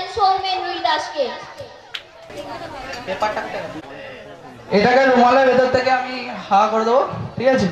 Champion Soumen রুই দাসকে। এটাকে রুমালের ভেতর থেকে আমি হা করে দেবো, ঠিক আছে?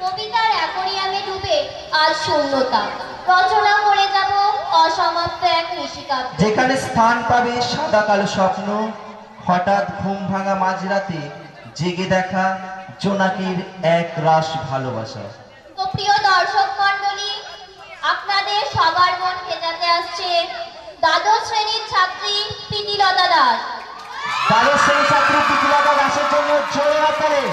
কবিতার অ্যাকোরিয়ামে ডুবে আজ শূন্যতা, রচনা করে যাব অসমাপ্ত এক নিশিকাব্য। যেখানে স্থান পাবে সাদা কালো স্বপ্ন, হঠাৎ ঘুম ভাঙা মাঝরাতে জেগে দেখা জোনাকির এক রাস ভালোবাসা। তো প্রিয় দর্শক মণ্ডলী, আপনাদের সবার মন ভেজাতে আসছে দ্বাদশ শ্রেণীর ছাত্রী প্রীতিলতা দাস। দ্বাদশ শ্রেণীর ছাত্রী প্রীতিলতা দাসের জন্য জোরে হাততালি।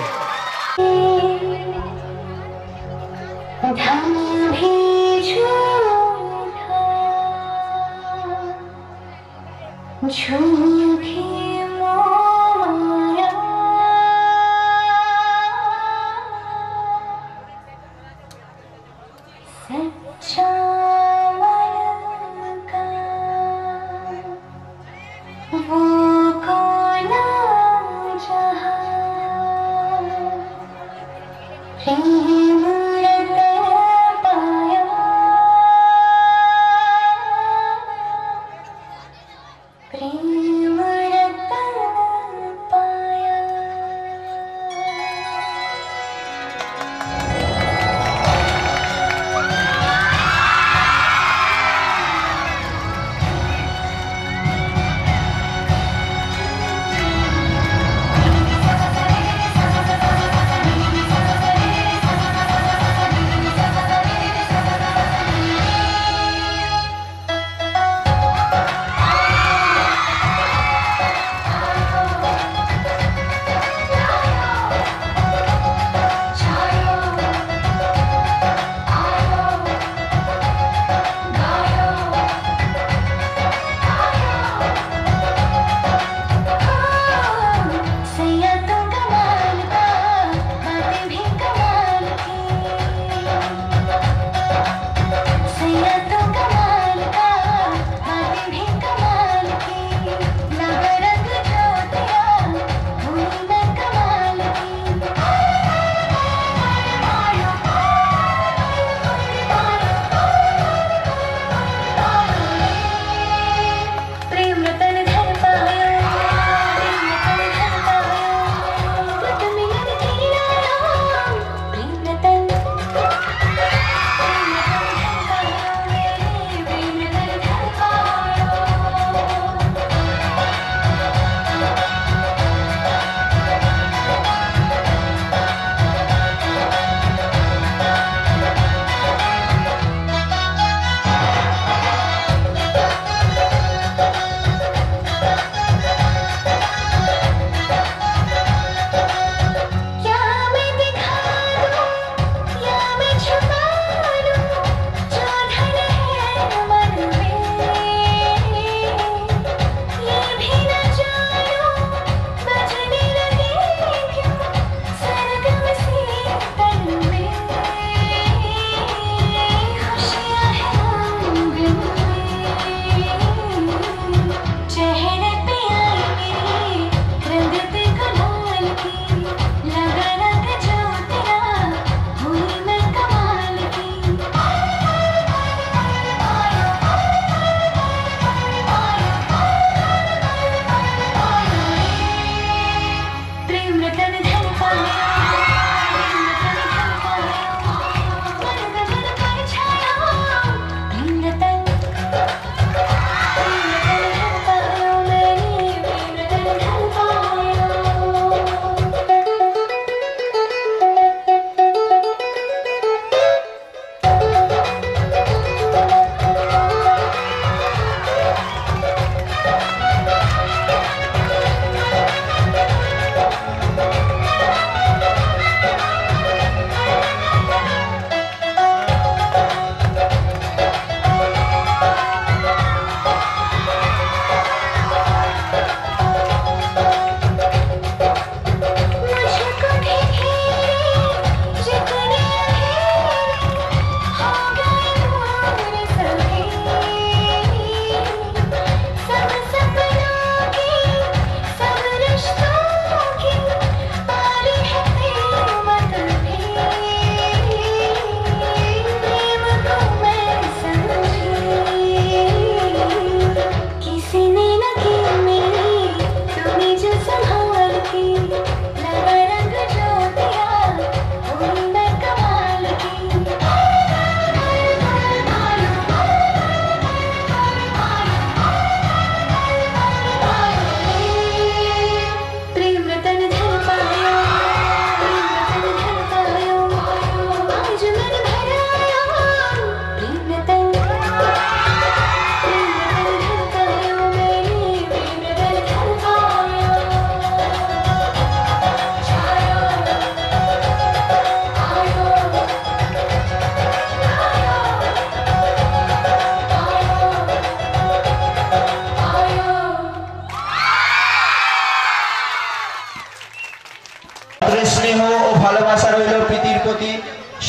শ্রীমতী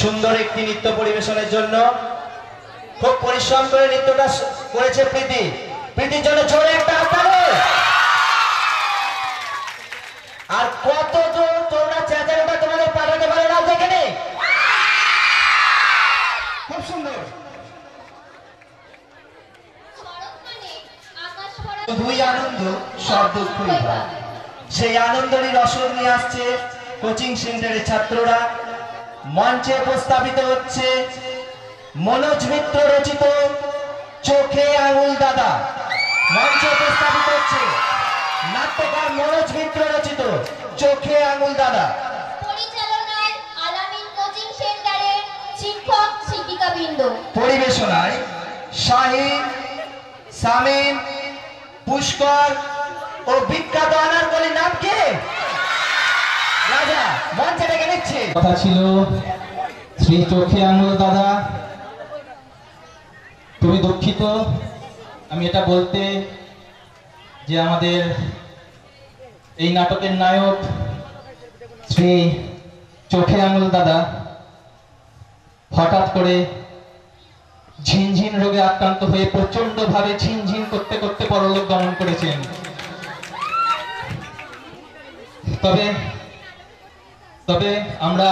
সুন্দর একটি নৃত্য পরিবেশনের জন্য। খুব পরিশ্রম করে নৃত্যটা করেছে প্রীতি। প্রীতির জন্য জোরে একটা হাততালি। আর কত জোর তোমরা চেঁচানোটা তোমাদের পাঠাতে পারে না দেখে নেই। খুব সুন্দর। দুই আনন্দ সব দুঃখই হয়। সেই আনন্দেরই রসদ নিয়ে আসছে কোচিং সেন্টারের ছাত্ররা। মঞ্চে উপস্থাপিত হচ্ছে মনোজ মিত্র রচিত চোখে আঙুল দাদা। মঞ্চে উপস্থাপিত হচ্ছে নাট্যকার মনোজ মিত্র রচিত চোখে আঙুল দাদা। পরিচালনায় আলামিন কোচিং সেন্টারের শিক্ষক শিক্ষিকাবৃন্দ। পরিবেশনায় শাহিন, সামিন, পুষ্কর ও বিখ্যাত আনারকলি নাম কে? রাজা মঞ্চে ডেকে নিচ্ছে। কথা ছিল শ্রী চোখে আঙুল দাদা, খুবই দুঃখিত আমি এটা বলতে যে আমাদের এই নাটকের নায়ক শ্রী চোখে আঙুল দাদা হঠাৎ করে ঝিনঝিন রোগে আক্রান্ত হয়ে প্রচন্ড ভাবে ঝিনঝিন করতে করতে পরলোক গমন করেছেন। তবে আমরা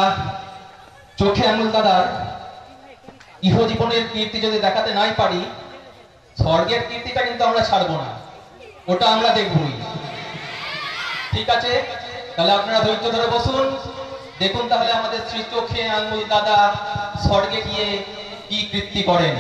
চোখে আঙুল দাদার ইহজীবনের কীর্তি যদি দেখাতে নাই পারি, স্বর্গের কীর্তিটা কিন্তু আমরা ছাড়বো না, ওটা আমরা দেখবই। ঠিক আছে, তাহলে আপনারা ধৈর্য ধরে বসুন, দেখুন তাহলে আমাদের শ্রী চোখে আঙুল দাদা স্বর্গে গিয়ে কি কীর্তি করেন।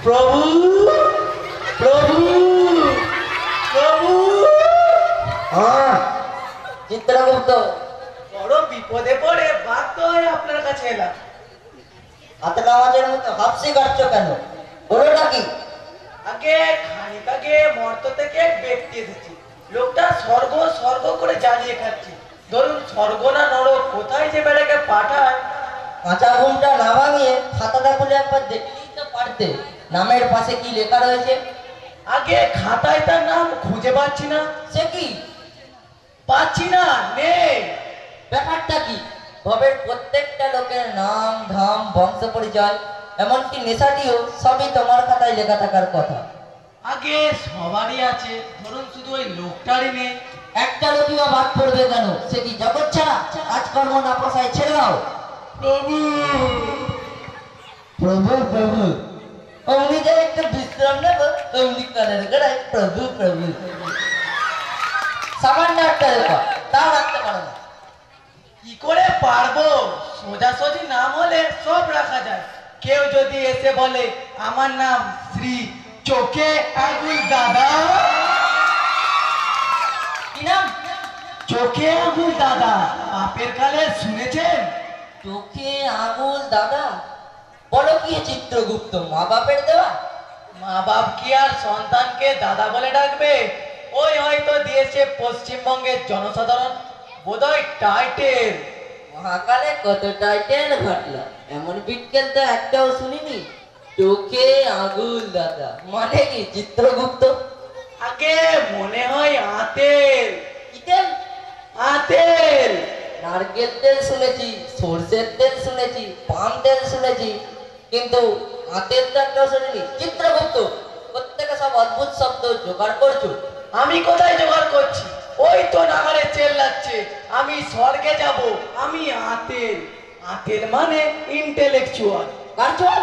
প্রভু প্রভু প্রভু। চিত্রগুপ্ত, বড় বিপদে পড়ে বাধ্য হয়ে আপনার কাছে এলাম। হাতে নামাজের মতো হাফসি কাটছো কেন? বলোটা কি? আগে খানিক আগে মর্ত থেকে এক ব্যক্তি এসেছি। লোকটা স্বর্গ স্বর্গ করে জ্বালিয়ে খাচ্ছে। ধরুন স্বর্গ না নরক কোথায় যে বেড়াকে পাঠায়। কাঁচা ঘুমটা না ভাঙিয়ে খাতাটা খুলে একবার দেখলেই তো পারতে। নামের পাশে কি লেখা রয়েছে? আগে খাতায় তার নাম খুঁজে পাচ্ছি না। সে কি? পাচ্ছি না, নেই। ব্যাপারটা কি? ভবের প্রত্যেকটা লোকের নাম ধাম বংশ পরিচয় এমনকি নেশাটিও সবই তোমার খাতায় লেখা থাকার কথা। আগে সবারই আছে, ধরুন শুধু ওই লোকটারই নেই। একটা লোকই বা বাদ পড়বে কেন? সে কি জগৎ ছাড়া? কাজকর্ম না পোষায় ছেড়ে দাও। প্রভু প্রভু প্রভু, অমনি যে একটু বিশ্রাম নেব অমনি কানের গড়ায় প্রভু প্রভু। সামান্য একটা লেখা তা রাখতে পারো না। কি করে পারবো? সোজাসুজি নাম হলে সব রাখা যায়। কেউ যদি এসে বলে আমার নাম শ্রী চোখে আঙুল দাদা। কি নাম? চোখে আঙুল দাদা। বাপের কালে শুনেছেন? চোখে আঙুল দাদা? বলো কি চিত্রগুপ্ত, মা বাপের দেওয়া? মা বাপ কি আর সন্তানকে দাদা বলে ডাকবে? ওই হয়তো দিয়েছে পশ্চিমবঙ্গের জনসাধারণ, বোধহয় টাইটেল। মহাকালে কত টাইটেল ঘটলো, এমন বিটকেল তো একটাও শুনিনি। চোখে আঙুল দাদা মানে কি চিত্রগুপ্ত? আগে মনে হয় আতেল। কি তেল? আতেল। নারকেল তেল শুনেছি, সর্ষের তেল শুনেছি, পাম তেল শুনেছি, কিন্তু আতেল তো একটাও শুনিনি। চিত্রগুপ্ত, প্রত্যেকে সব অদ্ভুত শব্দ জোগাড় করছো। আমি কোথায় জোগাড় করছি? ওই তো নাগারে চেল্লাচ্ছে আমি স্বর্গে যাব, আমি আতেল। আতেল মানে ইন্টেলেকচুয়াল। কার চল?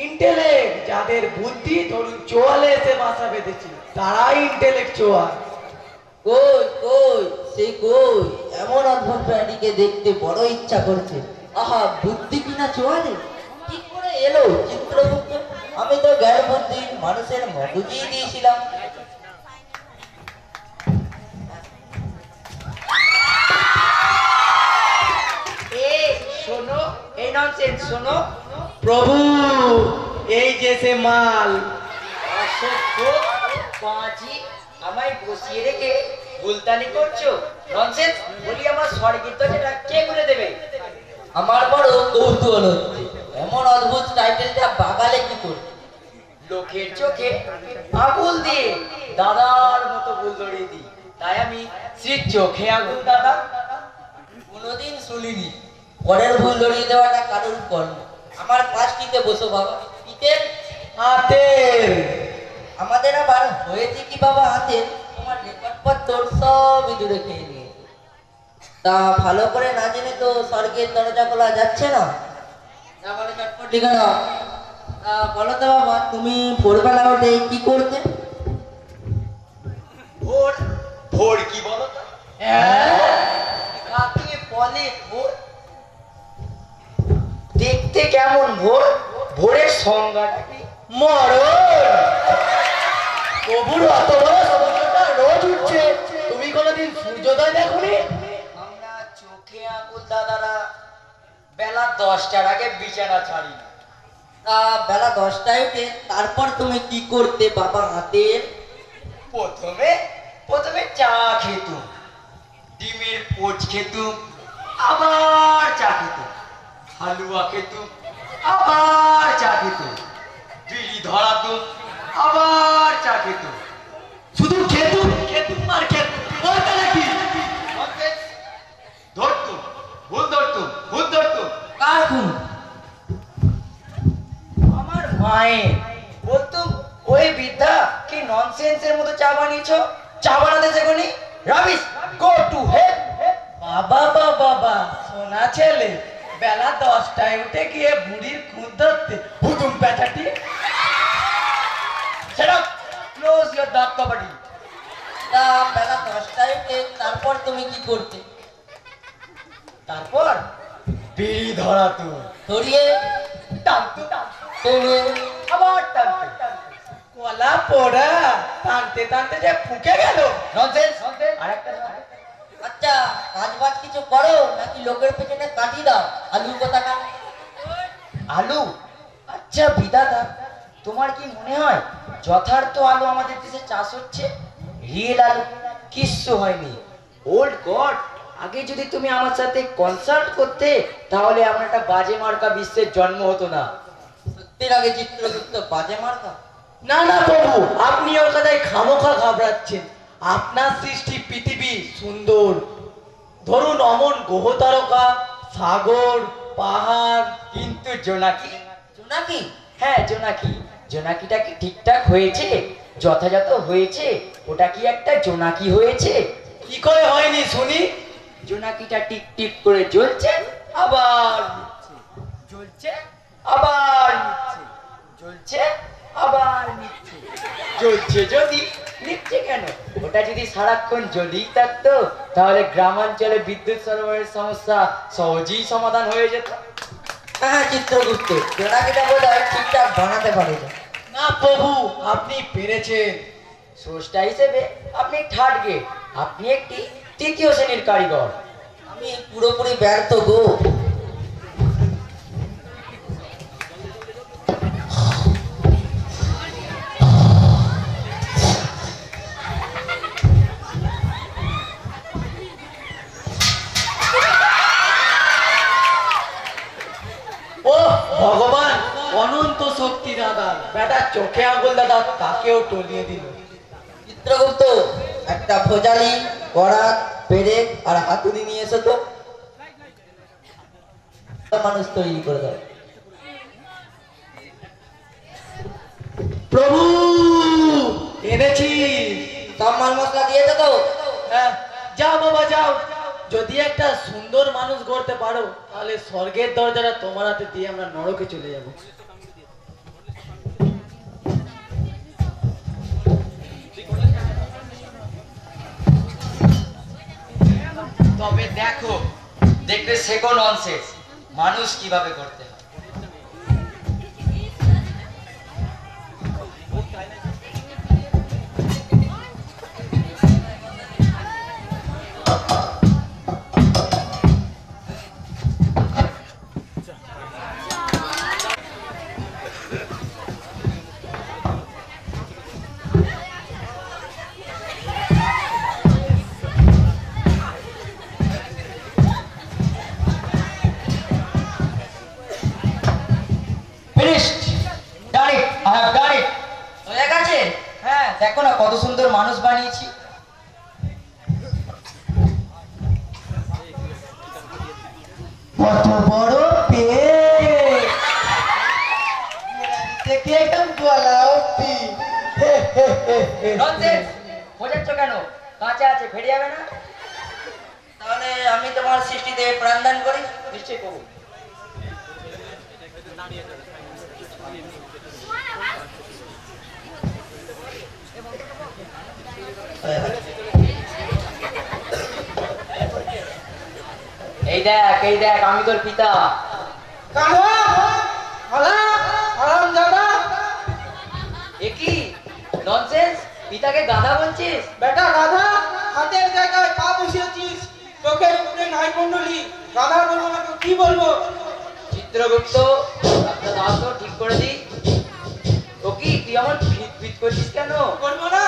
ইন্টেলেক্ট, যাদের বুদ্ধি ধরুন চোয়ালে এসে বাসা বেঁধেছে, তারাই ইন্টেলেকচুয়াল। কই কই সেই কই, এমন অদ্ভুত প্রাণীকে দেখতে বড় ইচ্ছা করছে। আহা, বুদ্ধি কিনা চোয়ালে কি করে এলো চিত্রগুপ্ত? আমি তো জ্ঞান বুদ্ধি মানুষের মগজই দিয়েছিলাম। শোনো, এই ননসেন্স শোনো। প্রভু এই যে সে মাল। অসভ্য পাঁচি, আমায় বসিয়ে রেখে গুলতানি করছো। ননসেন্স, বলি আমার স্বর্গের দরজাটা কে খুলে দেবে? আমার বড় কৌতূহল হচ্ছে, এমন অদ্ভুত টাইটেলটা বাগালে কি করে? লোকের চোখে আগুল দিয়ে দাদার মতো ভুল ধরিয়ে দিই, তাই আমি শ্রী চোখে আগুল দাদা। কোনোদিন শুনিনি পরের ভুল ধরিয়ে দেওয়াটা কারোর কর্ম। আমার পাশটিতে বসো বাবা। পিতের হাতের আমাদের আবার হয়েছে কি বাবা হাতের? তোমার রেকর্ড পত্র সবই দূরে খেয়ে নিয়েছে। তা ভালো করে না জেনে তো স্বর্গের দরজা খোলা যাচ্ছে না। না বলে চটপট লিখে নাও। বলো তো বাবা, তুমি ভোরবেলা উঠে কি করতে? ভোর? ভোর কি বলো তো? কাকে বলে ভোর? দেখতে কেমন ভোর? ভোরের সংজ্ঞাটা কি? মরণ। প্রভুর অত বড় সমুদ্রটা রোজ উঠছে, তুমি কোনোদিন সূর্যোদয় দেখোনি? আমরা চোখে আঙুল দাদারা বেলা 10টার আগে বিছানা ছাড়ি না। তা বেলা 10টায় উঠে তারপর তুমি কি করতে বাবা হাতের? প্রথমে চা খেতুম, ডিমের পোচ খেতুম, আবার চা খেতুম, হালুয়া খেতুম, আবার চা খেতুম, বিড়ি ধরাতুম, আবার চা খেতুম। শুধু খেতুম খেতুম আর খেতুম, বলতে নাকি? ধরতুম, ভুল ধরতুম, ভুল ধরতুম। কার খুন? আমার মায়ের। বলতুম, ওই বৃদ্ধা কি ননসেন্সের মতো চা বানিয়েছো? চা বানাতে শেখোনি? Rubbish, go to hell. বাবা বাবা, সোনা ছেলে, বেলা 10টায় উঠে গিয়ে বুড়ির খুদ ধরতে হুতুম পেঁচাটি। Shut up! Close your dark cupboard. তা বেলা 10টায় উঠে তারপর তুমি কি করতে? তারপর বিড়ি ধরাতো, ধরিয়ে টানতো, টেনে আবার টানতো। কলা পোড়া টানতে টানতে যে ফুকে গেল। ননসেন্স। আরেকটা। আচ্ছা, কাজ বাজ কিছু করো নাকি লোকের পেছনে কাটি দাও? আলু কোথাকার? আলু? আচ্ছা বিধাতা, তোমার কি মনে হয় যথার্থ আলু আমাদের দেশে চাষ হচ্ছে? রিয়েল আলু কিচ্ছু হয়নি। ওল্ড গড, আগে যদি তুমি আমার সাথে কনসাল্ট করতে তাহলে আমার একটা বাজে মার্কা বিশ্বের জন্ম হতো না। সত্যির আগে চিত্রগুপ্ত বাজে মার্কা? না না প্রভু, আপনি ওর কথায় খামোখা ঘাবড়াচ্ছেন। আপনার সৃষ্টি পৃথিবী সুন্দর, ধরুন অমন গ্রহ তারকা, সাগর, পাহাড়। কিন্তু জোনাকি? জোনাকি? হ্যাঁ জোনাকি। জোনাকিটা কি ঠিকঠাক হয়েছে? যথাযথ হয়েছে? ওটা কি একটা জোনাকি হয়েছে? কি করে হয়নি শুনি? জোনাকিটা টিক টিক করে জ্বলছে, আবার জ্বলছে, আবার নিচ্ছে, জ্বলছে, আবার নিচ্ছে। জ্বলছে যদি, নিচ্ছে কেন? ওটা যদি সারাক্ষণ জ্বলেই থাকতো তাহলে গ্রামাঞ্চলে বিদ্যুৎ সরবরাহের সমস্যা সহজেই সমাধান হয়ে যেত। হ্যাঁ চিত্রগুপ্ত, জোনাকিটা বোধহয় ঠিকঠাক বানাতে পারে না। না প্রভু, আপনি পেরেছেন। স্রষ্টা হিসেবে আপনি থার্ড গ্রেড, আপনি একটি তৃতীয় শ্রেণীর কারিগর। আমি পুরোপুরি ব্যর্থ গো। ও ভগবান, অনন্ত শক্তি দাদা, বেটা চোখে আঙুল দাদা তাকেও টলিয়ে দিল। চিত্রগুপ্ত, একটা ফোজালি, করাত, পেরেক আর হাতুড়ি নিয়ে এসো তো। মানুষ তৈরি করে দাও। প্রভু এনেছি। সব মাল মশলা দিয়েছো তো? হ্যাঁ, যাও বাবা যাও। যদি একটা সুন্দর মানুষ গড়তে পারো তাহলে স্বর্গের দরজাটা তোমার হাতে দিয়ে আমরা নরকে চলে যাব। তবে দেখো, দেখবে শেখো ননসেন্স মানুষ কিভাবে করতে হয়। কত সুন্দর মানুষ বানিয়েছি। কত বড় পেট, দেখে একদম গলা অব্দি। ননসেন্স! বোঝাচ্ছ কেন? কাঁচা আছে, ফেটে যাবে না? তাহলে আমি তোমার সৃষ্টিতে প্রাণদান করি, নিশ্চয়ই করবো। এই দেখ আমি তোর পিতা। একই ননসেন্স, পিতাকে গাধা বলছিস? বেটা গাধা, হাতের জায়গায় পা বসিয়েছিস, চোখের উপরে নাই কুণ্ডলী, গাধা বলবো না তো কি বলবো? চিত্রগুপ্ত, একটা দাও তো ঠিক করে দি। ও কি তুই আমার ভিত ভিত করছিস কেন? করবো না,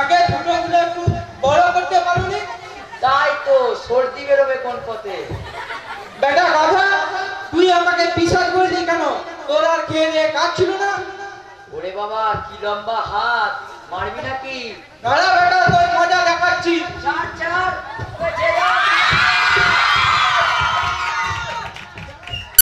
আগে ছোট গুলো একটু বড় করতে পারুনি। তাই তো, সর্দি বেরোবে কোন পথে? বেটা গাধা, তুই আমাকে পিছাদ করেছিস কেন? তোর আর খেয়ে দিয়ে কাজ ছিল না? ওরে বাবা, কি লম্বা হাত, মারবি নাকি? দাঁড়া